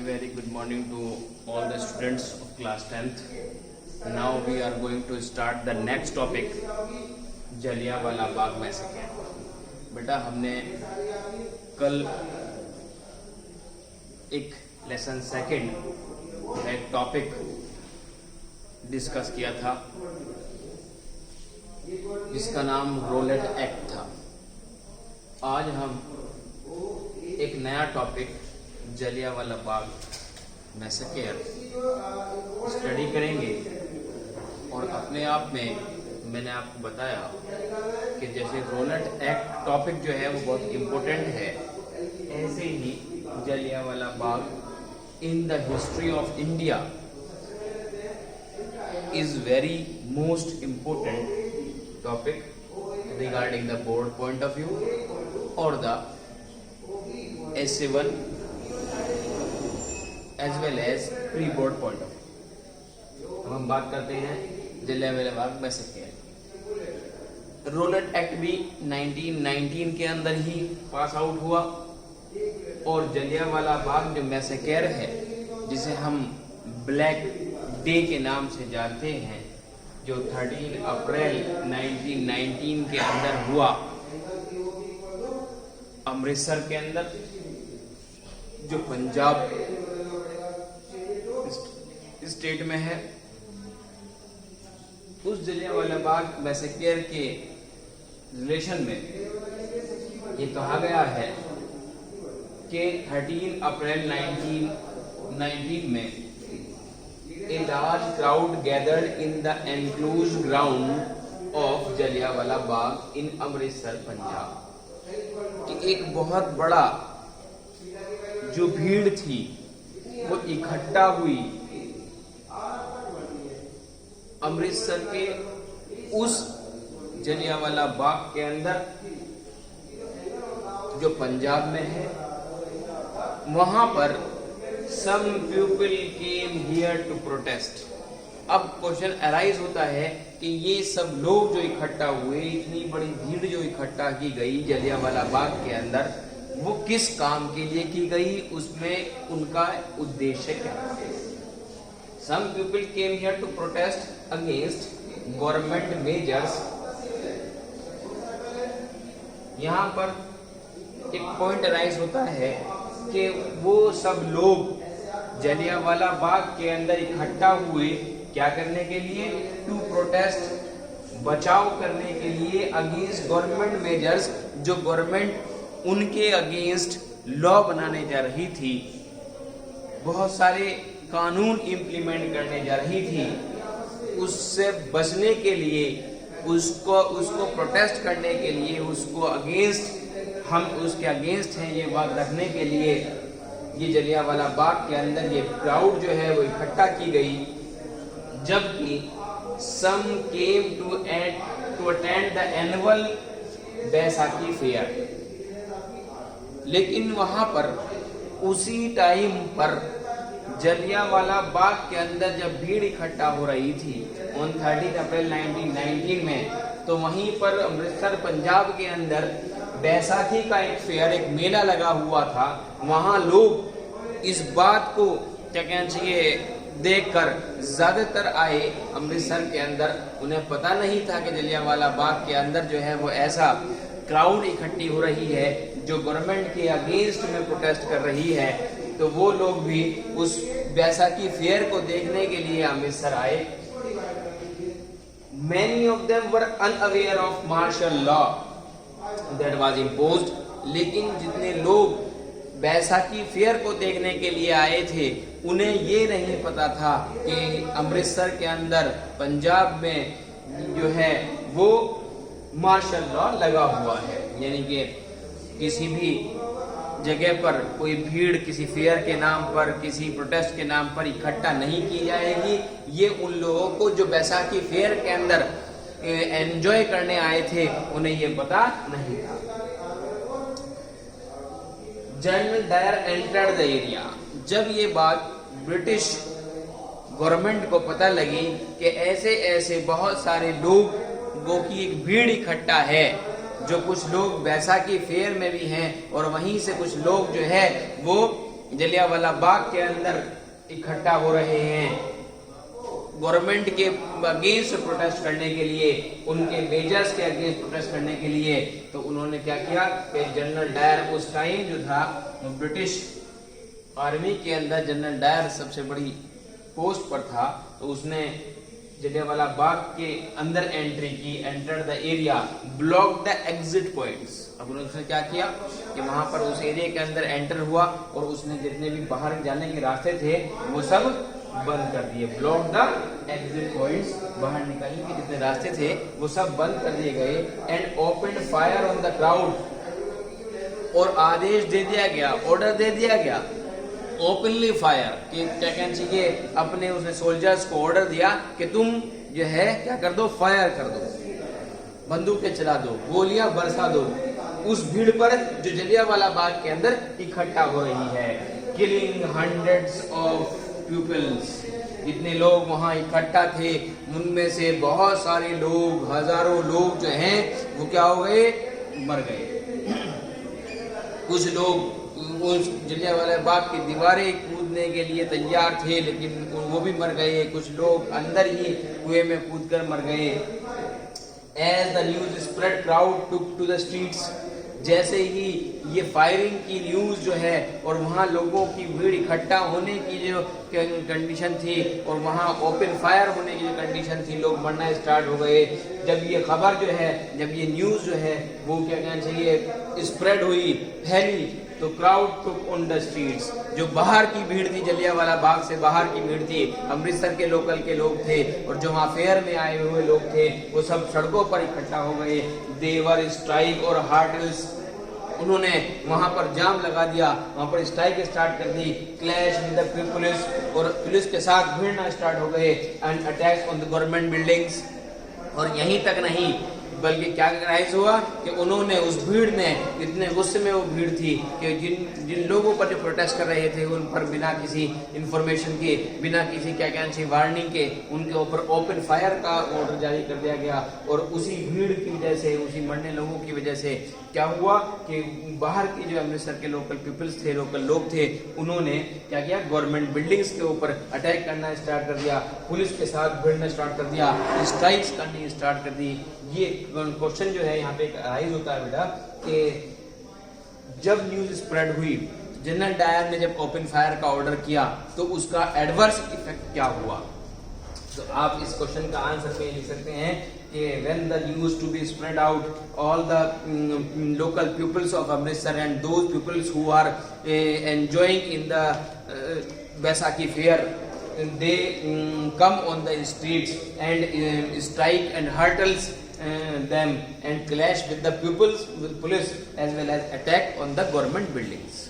very good morning to all the students of class 10th. Now we are going to start the next topic, Jallianwala Bagh massacre. बेटा हमने कल एक lesson second एक topic discuss किया था जिसका नाम रोलेट एक्ट था। आज हम एक नया topic Jallianwala Bagh massacre study करेंगे और अपने आप में मैंने आपको बताया कि जैसे रोलेट एक्ट टॉपिक जो है वो बहुत इम्पोर्टेंट है, ऐसे ही Jallianwala Bagh in the history of India is very most important topic regarding the board point of view or the essay 1 as well as pre-board point of view। अब हम बात करते हैं Jallianwala Bagh massacre. Roulette act भी 1919 के अंदर ही पास आउट हुआ और जलियांवाला बाग जो मैसेकर है, जिसे हम ब्लैक डे के नाम से जानते हैं, जो 13 अप्रैल 1919 के अंदर हुआ अमृतसर के अंदर, जो पंजाब स्टेट में है। उस जलियांवाला बाग मैसेकर के रिलेशन में ये कहा गया है कि 13 अप्रैल 1919 में A large crowd gathered in the enclosed ground of Jallianwala Bagh in Amritsar Punjab. कि एक बहुत बड़ा जो भीड़ थी वो इकट्ठा हुई अमृतसर के उस जलियांवाला बाग के अंदर जो पंजाब में है। वहां पर Some people came here to protest। अब क्वेश्चन अराइज होता है कि ये सब लोग जो इकट्ठा हुए, इतनी बड़ी भीड़ जो इकट्ठा की गई जलियांवाला बाग के अंदर, वो किस काम के लिए की गई, उसमें उनका उद्देश्य क्या है। Some people came here to protest against government measures। यहाँ पर एक पॉइंट अराइज होता है कि वो सब लोग जलियांवाला बाग के अंदर इकट्ठा हुए क्या करने के लिए, टू प्रोटेस्ट, बचाव करने के लिए, अगेंस्ट गवर्नमेंट मेजर्स, जो गवर्नमेंट उनके अगेंस्ट लॉ बनाने जा रही थी, बहुत सारे कानून इम्प्लीमेंट करने जा रही थी। उससे बचने के लिए, उसको प्रोटेस्ट करने के लिए, उसको अगेंस्ट, हम उसके अगेंस्ट हैं, ये बात रखने के लिए ये जलियांवाला बाग के अंदर ये क्राउड जो है वो इकट्ठा की गई। जबकि some came to attend the annual Baisakhi fair, लेकिन वहां पर उसी टाइम पर जलियांवाला बाग के अंदर जब भीड़ इकट्ठा हो रही थी ऑन 13 अप्रैल 1919 में, तो वहीं पर अमृतसर पंजाब के अंदर बैसाखी का एक फेयर, एक मेला लगा हुआ था। वहां लोग इस बात को क्या कहना चाहिए देखकर ज्यादातर आए अमृतसर के अंदर। उन्हें पता नहीं था कि जलियांवाला बाग के अंदर जो है वो ऐसा क्राउड इकट्ठी हो रही है जो गवर्नमेंट के अगेंस्ट में प्रोटेस्ट कर रही है। तो वो लोग भी उस बैसाखी फेयर को देखने के लिए अमृतसर आए। Many of them were unaware of martial law that was imposed। लेकिन जितने लोग बैसाखी फेयर को देखने के लिए आए थे, उन्हें ये नहीं पता था कि अमृतसर के अंदर पंजाब में जो है वो मार्शल लॉ लगा हुआ है। यानी कि किसी भी जगह पर कोई भीड़ किसी फेयर के नाम पर, किसी प्रोटेस्ट के नाम पर इकट्ठा नहीं की जाएगी। ये उन लोगों को जो बैसाखी फेयर के अंदर एंजॉय करने आए थे, उन्हें ये पता नहीं था। General Dyer entered the area. जब ये बात ब्रिटिश गवर्नमेंट को पता लगी कि ऐसे ऐसे बहुत सारे लोगों की एक भीड़ इकट्ठा है, जो कुछ लोग बैसाखी फेयर में भी हैं और वहीं से कुछ लोग जो है वो जलियांवाला बाग के अंदर इकट्ठा हो रहे हैं गवर्नमेंट के अगेंस्ट प्रोटेस्ट करने के लिए, उनके मेजर्स के अगेंस्ट प्रोटेस्ट करने के लिए, तो उन्होंने क्या किया कि जनरल डायर उस टाइम जो था ब्रिटिश आर्मी के अंदर जनरल डायर सबसे बड़ी पोस्ट पर था, तो उसने जलियांवाला बाग के अंदर एंट्री की, enter the area, block the exit points. अब उन्होंने क्या किया कि वहां पर उस एरिया के अंदर एंटर हुआ और उसने जितने भी बाहर जाने के रास्ते थे वो सब बंद कर दिए। ब्लॉक द एग्जिट पॉइंट्स, बाहर निकलने के जितने रास्ते थे वो सब बंद कर दिए गए। And open fire on the crowd, और आदेश दे दिया गया, ऑर्डर दे दिया गया ओपनली फायर, कि क्या कहना चाहिए, अपने उसने सोल्जर्स को ऑर्डर दिया कि तुम जो है क्या कर दो, फायर कर दो, बंदूकें चला दो, गोलियां बरसा दो उस भीड़ पर जो जलियांवाला बाग के अंदर इकट्ठा हो रही है। किलिंग हंड्रेड्स ऑफ पीपल्स, जितने लोग वहां इकट्ठा थे उनमें से बहुत सारे लोग, हजारों लोग जो हैं वो क्या हो गए, मर गए। कुछ लोग उस जलियांवाला बाग की दीवारें कूदने के लिए तैयार थे लेकिन वो भी मर गए। कुछ लोग अंदर ही कुएं में कूदकर मर गए। As the news spread, crowd took to the streets. जैसे ही ये फायरिंग की न्यूज जो है और वहाँ लोगों की भीड़ इकट्ठा होने की जो कंडीशन थी और वहाँ ओपन फायर होने की जो कंडीशन थी, लोग मरना स्टार्ट हो गए। जब ये खबर जो है, जब ये न्यूज जो है वो क्या कहना चाहिए स्प्रेड हुई, फैली, तो crowd took on the streets. जो बाहर की भीड़ थी, जलियांवाला बाग से बाहर की भीड़ थी, अमृतसर के लोकल के लोग थे और जो वहाँ फेयर में आए हुए लोग थे वो सब सड़कों पर इकट्ठा हो गए। देवर स्ट्राइक और हार्टल्स, उन्होंने वहां पर जाम लगा दिया, वहां पर स्ट्राइक स्टार्ट कर दी। क्लैश विद द पुलिस, और पुलिस के साथ भिड़ना स्टार्ट हो गए। And attacks on the government buildings. और यहीं तक नहीं बल्कि क्या राइज हुआ कि उन्होंने, उस भीड़ ने, इतने गुस्से में वो भीड़ थी कि जिन लोगों पर जो प्रोटेस्ट कर रहे थे उन पर बिना किसी इंफॉर्मेशन के, बिना किसी क्या कहना चाहिए वार्निंग के, उनके ऊपर ओपन फायर का ऑर्डर जारी कर दिया गया। और उसी भीड़ की वजह से, उसी मरने लोगों की वजह से क्या हुआ कि बाहर की जो अमृतसर के लोकल पीपल्स थे, लोकल लोग थे, उन्होंने क्या किया, गवर्नमेंट बिल्डिंग्स के ऊपर अटैक करना स्टार्ट कर दिया, पुलिस के साथ भिड़ना स्टार्ट कर दिया, स्ट्राइक्स करनी स्टार्ट कर दी। ये क्वेश्चन जो है यहाँ पे राइज होता है बेटा कि जब न्यूज स्प्रेड हुई, जनरल डायर ने जब ओपन फायर का ऑर्डर किया तो उसका एडवर्स इफेक्ट क्या हुआ। तो आप इस क्वेश्चन का आंसर में लिख सकते हैं कि when the news to be spread out, all the local peoples of Amritsar and those peoples who are enjoying in the Baisakhi fair, they come on the streets and strike and hurtles them and clash with the pupils, with police, as well as attack on the government buildings.